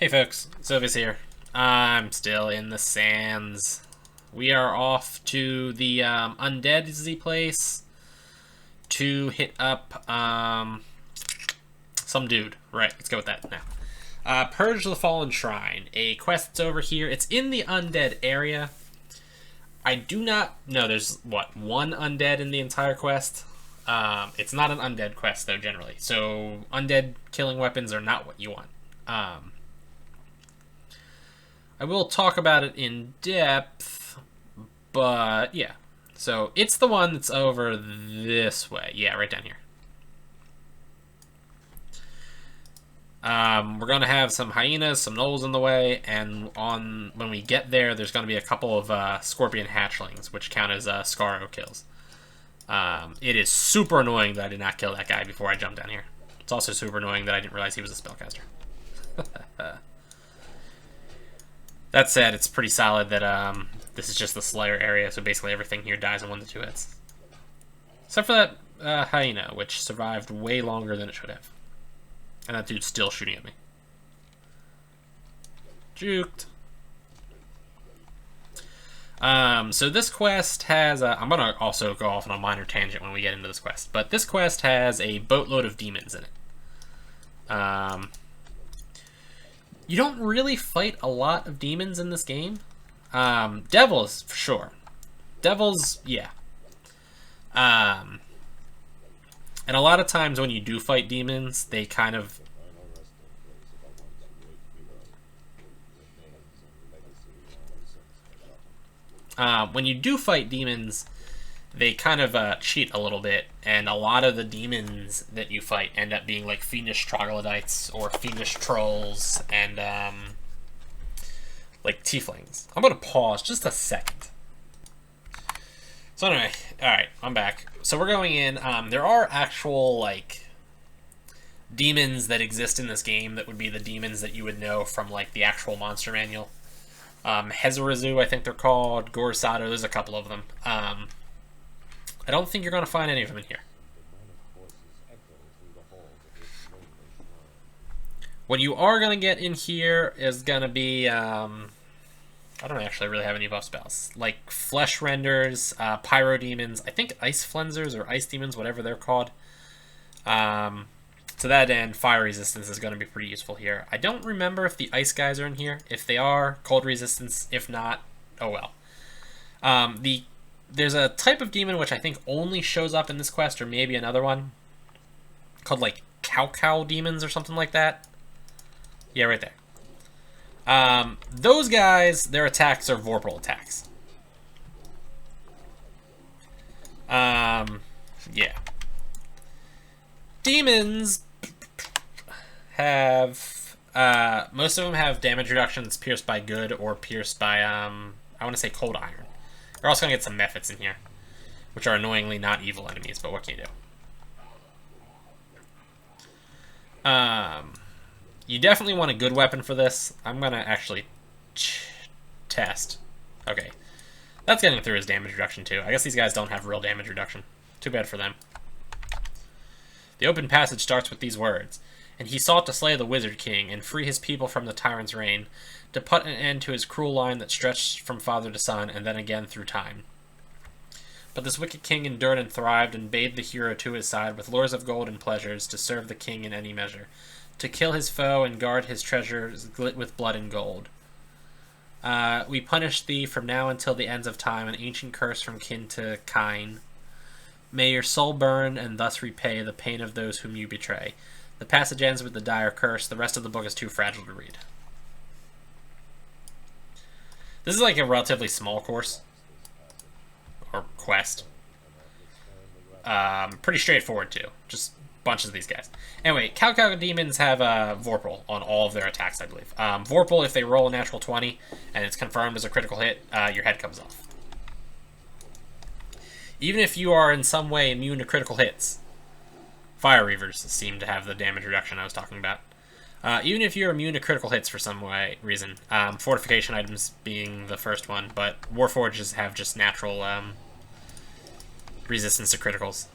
Hey folks, Sylvia's here. I'm still in the sands. We are off to the Undead Z place to hit up some dude. Right, let's go with that now. Purge the Fallen Shrine. A quest that's over here. It's in the Undead area. I do not know. There's, what, one Undead in the entire quest? It's not an Undead quest, though, generally. So, Undead killing weapons are not what you want. I will talk about it in depth, but yeah. So, it's the one that's over this way. Yeah, right down here. We're going to have some hyenas, some gnolls in the way, and when we get there, there's going to be a couple of scorpion hatchlings, which count as Scaro kills. It is super annoying that I did not kill that guy before I jumped down here. It's also super annoying that I didn't realize he was a spellcaster. That said, it's pretty solid that this is just the Slayer area, so basically everything here dies in 1 to 2 hits. Except for that hyena, which survived way longer than it should have. And that dude's still shooting at me. Juked. So this quest has... I'm going to also go off on a minor tangent when we get into this quest. But this quest has a boatload of demons in it. You don't really fight a lot of demons in this game. Devils, for sure. Devils, yeah. And a lot of times when you do fight demons, they kind of... when you do fight demons, they kind of cheat a little bit, and a lot of the demons that you fight end up being like fiendish troglodytes or fiendish trolls and like tieflings. I'm gonna pause just a second. So anyway, alright, I'm back. So we're going in. There are actual like demons that exist in this game that would be the demons that you would know from like the actual monster manual. Hezurazu, I think they're called. Gorisado, there's a couple of them. I don't think you're going to find any of them in here. What you are going to get in here is going to be... I don't actually really have any buff spells. Like Flesh Renders, Pyro Demons, I think Ice Flensers or Ice Demons, whatever they're called. To that end, Fire Resistance is going to be pretty useful here. I don't remember if the Ice guys are in here. If they are, Cold Resistance. If not, oh well. There's a type of demon which I think only shows up in this quest, or maybe another one, called like Cow Demons or something like that. Yeah, right there. Those guys, their attacks are Vorpal attacks. Yeah. Demons have... most of them have damage reduction that's pierced by good or pierced by, I want to say cold iron. You're also going to get some methods in here, which are annoyingly not evil enemies, but what can you do? You definitely want a good weapon for this. I'm going to actually test. Okay. That's getting through his damage reduction, too. I guess these guys don't have real damage reduction. Too bad for them. The open passage starts with these words. And he sought to slay the Wizard King and free his people from the tyrant's reign, to put an end to his cruel line that stretched from father to son and then again through time. But this wicked king endured and thrived and bade the hero to his side with lures of gold and pleasures to serve the king in any measure, to kill his foe and guard his treasures glit with blood and gold. We punish thee from now until the ends of time, an ancient curse from kin to kine. May your soul burn and thus repay the pain of those whom you betray. The passage ends with the dire curse. The rest of the book is too fragile to read. This is like a relatively small course. Or quest. Pretty straightforward, too. Just bunches of these guys. Anyway, Cow Demons have Vorpal on all of their attacks, I believe. Vorpal, if they roll a natural 20 and it's confirmed as a critical hit, your head comes off. Even if you are in some way immune to critical hits, Fire Reavers seem to have the damage reduction I was talking about. Even if you're immune to critical hits for some reason, fortification items being the first one, but Warforges have just natural resistance to criticals.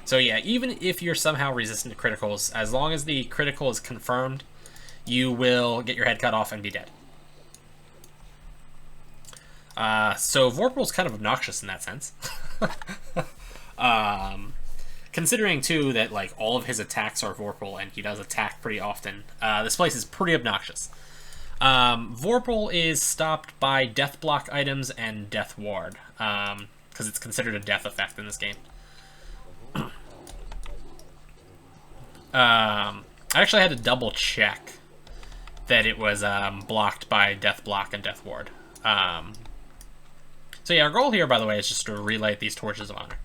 So yeah, even if you're somehow resistant to criticals, as long as the critical is confirmed, you will get your head cut off and be dead. So Vorpal's kind of obnoxious in that sense. Considering, too, that like all of his attacks are Vorpal and he does attack pretty often, this place is pretty obnoxious. Vorpal is stopped by death block items and death ward, because it's considered a death effect in this game. I actually had to double check that it was blocked by death block and death ward. So yeah, our goal here, by the way, is just to relight these torches of honor.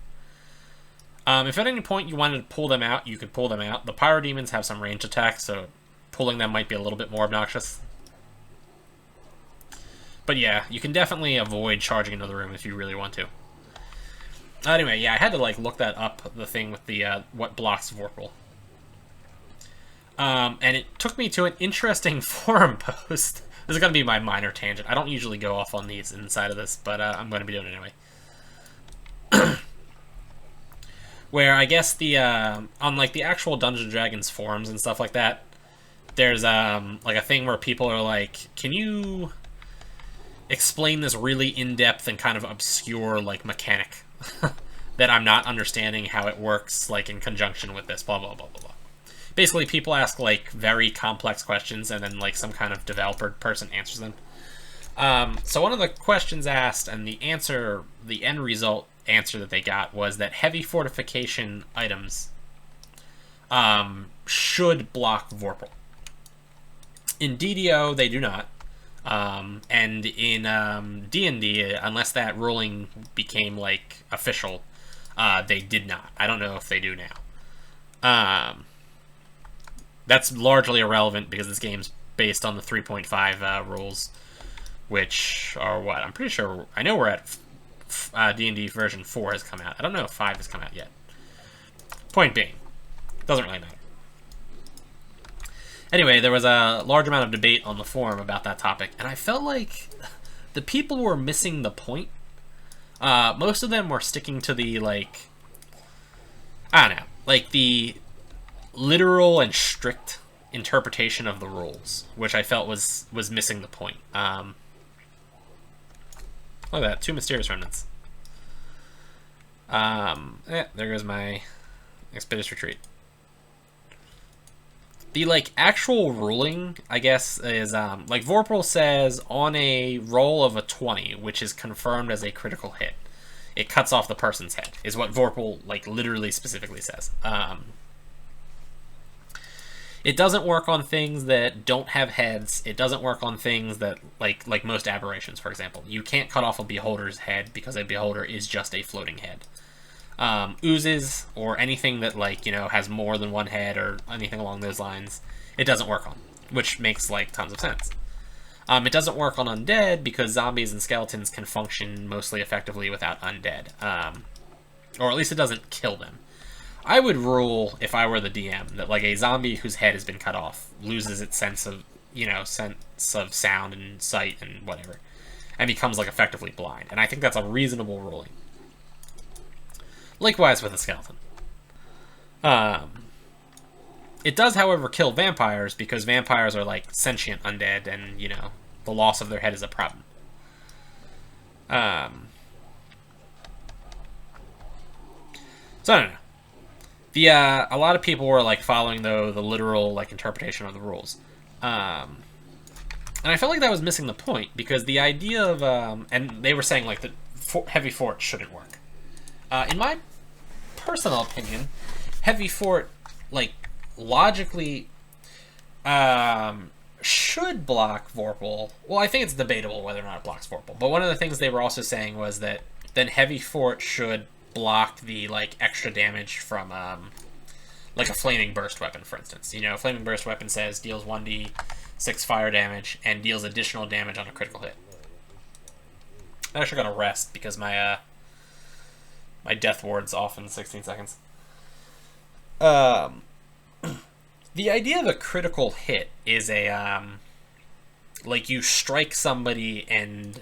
If at any point you wanted to pull them out, you could pull them out. The pyro demons have some ranged attacks, so pulling them might be a little bit more obnoxious. But yeah, you can definitely avoid charging into the room if you really want to. Anyway, yeah, I had to like look that up, the thing with the what blocks Vorpal. And it took me to an interesting forum post. This is going to be my minor tangent. I don't usually go off on these inside of this, but I'm going to be doing it anyway. Where I guess the on like the actual Dungeons & Dragons forums and stuff like that, there's like a thing where people are like, can you explain this really in-depth and kind of obscure like mechanic that I'm not understanding how it works like in conjunction with this, blah blah blah blah blah. Basically, people ask like very complex questions and then like some kind of developer person answers them. So one of the questions asked and the answer, the end result answer that they got was that heavy fortification items should block Vorpal. In DDO, they do not. And in D&D, unless that ruling became like official, they did not. I don't know if they do now. That's largely irrelevant because this game's based on the 3.5 rules, which are what? I'm pretty sure, I know we're at D&D version 4 has come out. I don't know if 5 has come out yet. Point being, doesn't really matter. Anyway, there was a large amount of debate on the forum about that topic, and I felt like the people were missing the point. Most of them were sticking to the, like, I don't know, like the literal and strict interpretation of the rules, which I felt was missing the point. Look at that, 2 mysterious remnants. There goes my expeditious retreat. The like actual ruling, I guess, is like Vorpal says on a roll of a 20, which is confirmed as a critical hit, it cuts off the person's head, is what Vorpal like literally specifically says. It doesn't work on things that don't have heads. It doesn't work on things that, like most aberrations, for example. You can't cut off a beholder's head because a beholder is just a floating head. Oozes, or anything that, like, you know, has more than one head or anything along those lines, it doesn't work on, which makes, like, tons of sense. It doesn't work on undead because zombies and skeletons can function mostly effectively without undead. Or at least it doesn't kill them. I would rule, if I were the DM, that like a zombie whose head has been cut off loses its sense of, you know, sense of sound and sight and whatever, and becomes like effectively blind. And I think that's a reasonable ruling. Likewise with a skeleton. It does, however, kill vampires because vampires are like sentient undead, and you know the loss of their head is a problem. So I don't know. A lot of people were like following the literal like interpretation of the rules, and I felt like that was missing the point because the idea of and they were saying like the heavy fort shouldn't work. In my personal opinion, heavy fort like logically should block Vorpal. Well, I think it's debatable whether or not it blocks Vorpal, but one of the things they were also saying was that then heavy fort should block the like extra damage from like a flaming burst weapon, for instance. You know, a flaming burst weapon says deals 1d6 fire damage and deals additional damage on a critical hit. I'm actually gonna rest because my my death ward's off in 16 seconds. The idea of a critical hit is a like you strike somebody and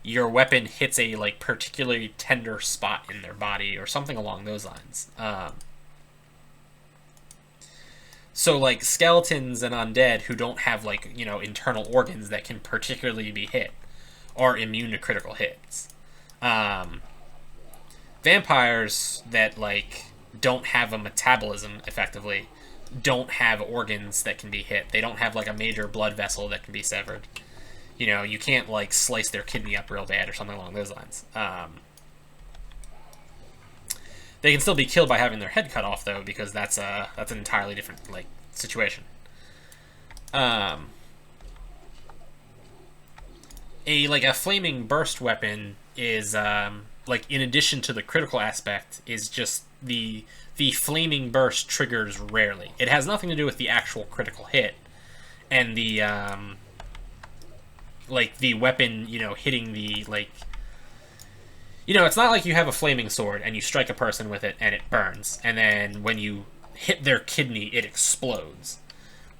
your weapon hits a like particularly tender spot in their body or something along those lines. So, like, skeletons and undead who don't have, like, you know, internal organs that can particularly be hit are immune to critical hits. Vampires that, like, don't have a metabolism, effectively, don't have organs that can be hit. They don't have, like, a major blood vessel that can be severed. You know, you can't, like, slice their kidney up real bad or something along those lines. They can still be killed by having their head cut off, though, because that's an entirely different, like, situation. A flaming burst weapon is like, in addition to the critical aspect, is just the flaming burst triggers rarely. It has nothing to do with the actual critical hit and the like, the weapon, you know, hitting the, like, you know, it's not like you have a flaming sword and you strike a person with it and it burns, and then when you hit their kidney, it explodes.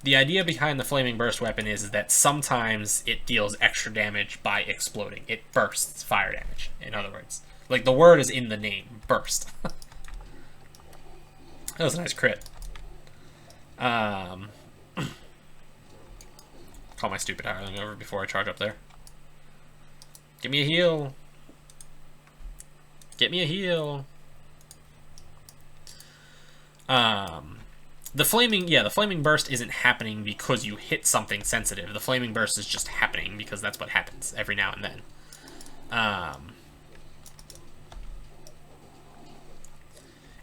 The idea behind the flaming burst weapon is that sometimes it deals extra damage by exploding. It bursts fire damage, in other words. Like, the word is in the name, burst. That was a nice crit. Call my stupid hireling over before I charge up there. Give me a heal. Get me a heal. The flaming burst isn't happening because you hit something sensitive. The flaming burst is just happening because that's what happens every now and then.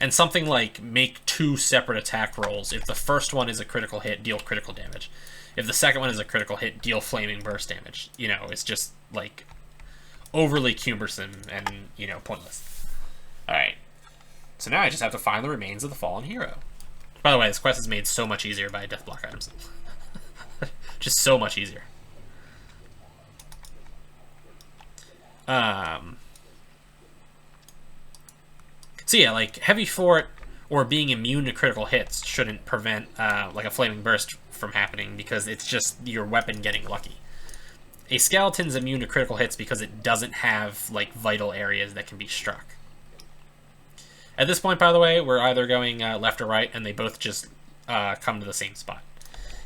And something like make 2 separate attack rolls. If the first one is a critical hit, deal critical damage. If the second one is a critical hit, deal flaming burst damage. You know, it's just, like, overly cumbersome and, you know, pointless. Alright. So now I just have to find the remains of the fallen hero. By the way, this quest is made so much easier by death block items. Just so much easier. So yeah, like, heavy fort or being immune to critical hits shouldn't prevent like a flaming burst from happening, because it's just your weapon getting lucky. A skeleton's immune to critical hits because it doesn't have, like, vital areas that can be struck. At this point, by the way, we're either going left or right, and they both just come to the same spot.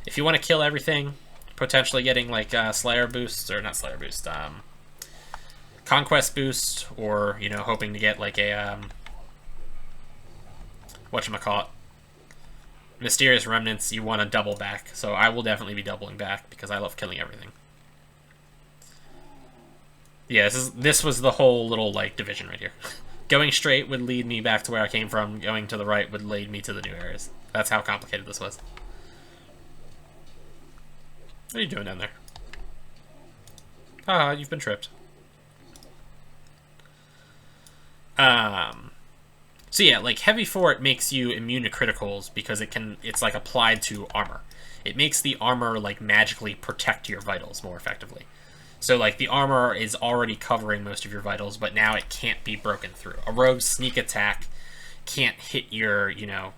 If you want to kill everything, potentially getting, like, Slayer boosts, or not Slayer boost, Conquest boost, or, you know, hoping to get, like, a, whatchamacallit, Mysterious Remnants, you want to double back. So I will definitely be doubling back, because I love killing everything. Yeah, this was the whole little, like, division right here. Going straight would lead me back to where I came from. Going to the right would lead me to the new areas. That's how complicated this was. What are you doing down there? Ah, you've been tripped. So yeah, like, heavy fort makes you immune to criticals because it's like applied to armor. It makes the armor, like, magically protect your vitals more effectively. So, like, the armor is already covering most of your vitals, but now it can't be broken through. A rogue sneak attack can't hit your, you know,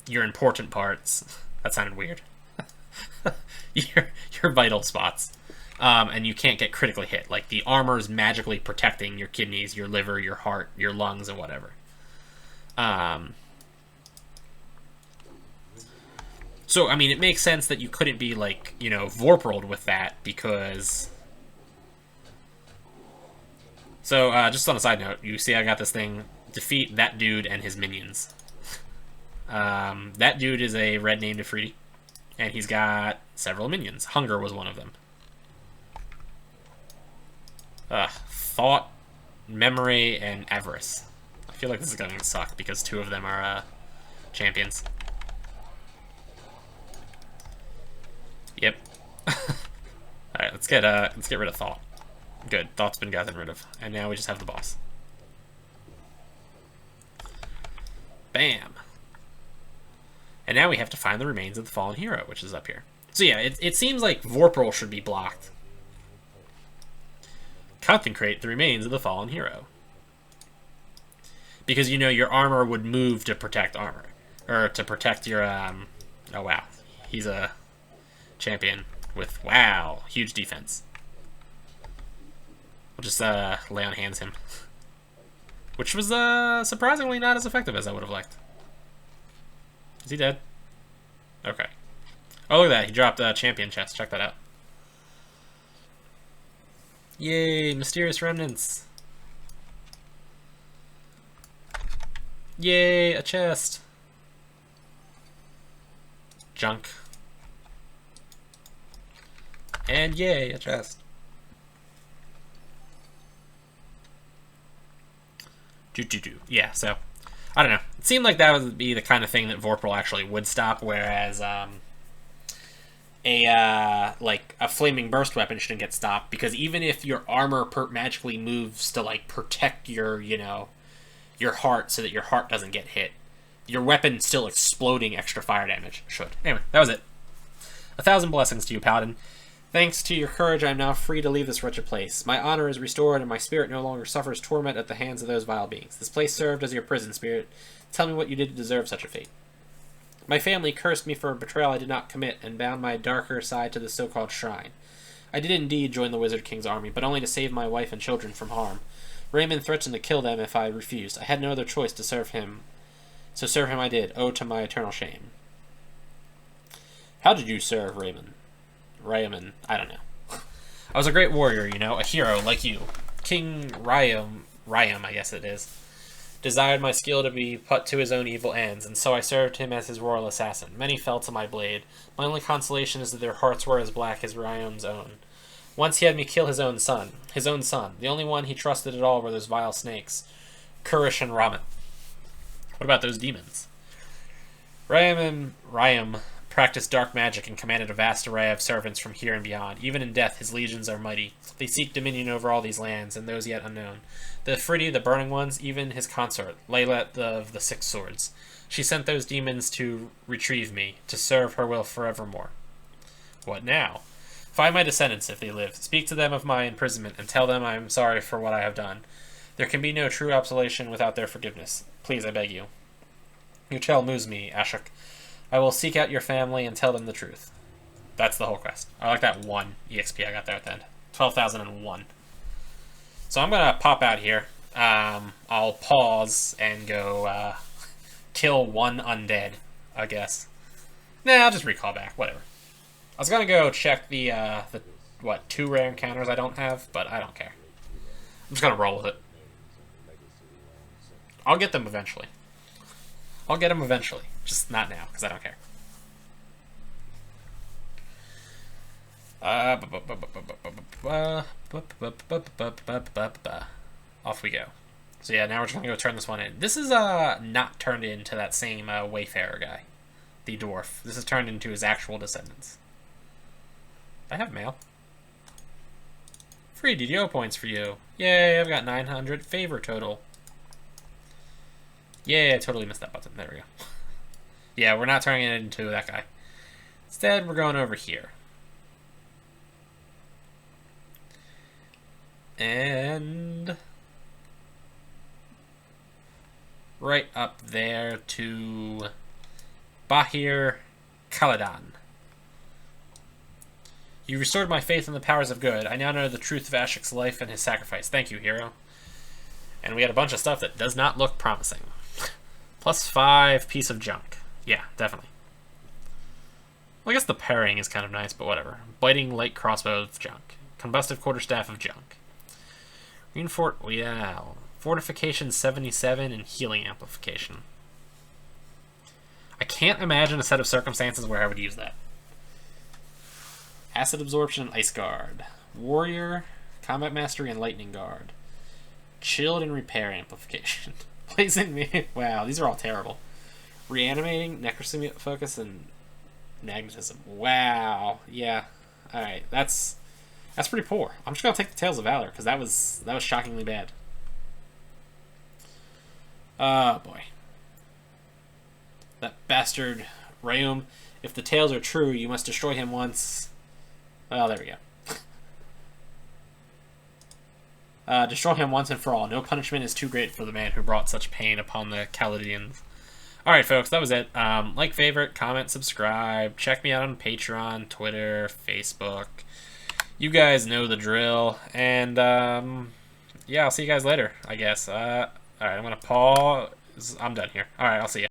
your important parts. That sounded weird. your vital spots. And you can't get critically hit. Like, the armor is magically protecting your kidneys, your liver, your heart, your lungs, and whatever. So, I mean, it makes sense that you couldn't be, like, you know, Vorpaled with that, because... So, just on a side note, you see I got this thing, defeat that dude and his minions. That dude is a red named Ifriti, and he's got several minions. Hunger was one of them. Thought, Memory, and Avarice. I feel like this is going to suck, because 2 of them are, champions. Yep. Alright, let's get rid of Thought. Good, Thought's been gotten rid of. And now we just have the boss. Bam! And now we have to find the remains of the fallen hero, which is up here. So yeah, it seems like Vorpal should be blocked. Consecrate the remains of the fallen hero. Because, you know, your armor would move to protect armor. Or to protect your, Oh, wow. He's a champion with, wow, huge defense. We'll just lay on hands him. Which was surprisingly not as effective as I would have liked. Is he dead? Okay. Oh, look at that. He dropped a champion chest. Check that out. Yay, mysterious remnants. Yay, a chest. Junk. And yay, a chest. Yeah, so I don't know. It seemed like that would be the kind of thing that Vorpal actually would stop, whereas like a flaming burst weapon shouldn't get stopped, because even if your armor magically moves to like protect your, you know, your heart so that your heart doesn't get hit, your weapon still exploding extra fire damage should. Anyway, that was it. 1,000 blessings to you, Paladin. Thanks to your courage, I am now free to leave this wretched place. My honor is restored, and my spirit no longer suffers torment at the hands of those vile beings. This place served as your prison, spirit. Tell me what you did to deserve such a fate. My family cursed me for a betrayal I did not commit, and bound my darker side to the so-called shrine. I did indeed join the Wizard King's army, but only to save my wife and children from harm. Raymond threatened to kill them if I refused. I had no other choice to serve him. So serve him I did, to my eternal shame. How did you serve Raymond? I don't know. I was a great warrior, you know, a hero like you. King Ryam, I guess it is, desired my skill to be put to his own evil ends, and so I served him as his royal assassin. Many fell to my blade. My only consolation is that their hearts were as black as Ryam's own. Once he had me kill his own son. The only one he trusted at all were those vile snakes, Kurish and Ramat. What about those demons? Ryam practiced dark magic and commanded a vast array of servants from here and beyond. Even in death, his legions are mighty. They seek dominion over all these lands, and those yet unknown. The Fridi, the Burning Ones, even his consort, Layla of the Six Swords. She sent those demons to retrieve me, to serve her will forevermore. What now? Find my descendants if they live. Speak to them of my imprisonment, and tell them I am sorry for what I have done. There can be no true absolution without their forgiveness. Please, I beg you. Your tale moves me, Ashok. I will seek out your family and tell them the truth. That's the whole quest. I like that 1 EXP I got there at the end. 12,001. So I'm going to pop out here. I'll pause and go kill 1 undead, I guess. Nah, I'll just recall back. Whatever. I was going to go check the 2 rare encounters I don't have, but I don't care. I'm just going to roll with it. I'll get them eventually. Just not now, because I don't care. Off we go. So yeah, now we're just going to go turn this one in. This is not turned into that same Wayfarer guy, the dwarf. This is turned into his actual descendants. I have mail. Free DDO points for you. Yay, I've got 900 favor total. Yay, I totally missed that button. There we go. Yeah, we're not turning it into that guy. Instead, we're going over here. And right up there to Bahir Kaladan. You restored my faith in the powers of good. I now know the truth of Ashok's life and his sacrifice. Thank you, hero. And we had a bunch of stuff that does not look promising. +5 piece of junk. Yeah, definitely. Well, I guess the parrying is kind of nice, but whatever. Biting light crossbow of junk. Combustive quarterstaff of junk. Yeah. Fortification 77 and healing amplification. I can't imagine a set of circumstances where I would use that. Acid absorption and ice guard. Warrior, combat mastery, and lightning guard. Chilled and repair amplification. Blazing me. Wow, these are all terrible. Reanimating, necrocy focus, and magnetism. Wow. Yeah. Alright, that's pretty poor. I'm just gonna take the Tales of Valor, because that was shockingly bad. Oh boy. That bastard Rayum. If the tales are true, you must destroy him once. Well, there we go. Destroy him once and for all. No punishment is too great for the man who brought such pain upon the Chaldeans. Alright, folks, that was it. Like, favorite, comment, subscribe. Check me out on Patreon, Twitter, Facebook. You guys know the drill. And, yeah, I'll see you guys later, I guess. Alright, I'm going to pause. I'm done here. Alright, I'll see you.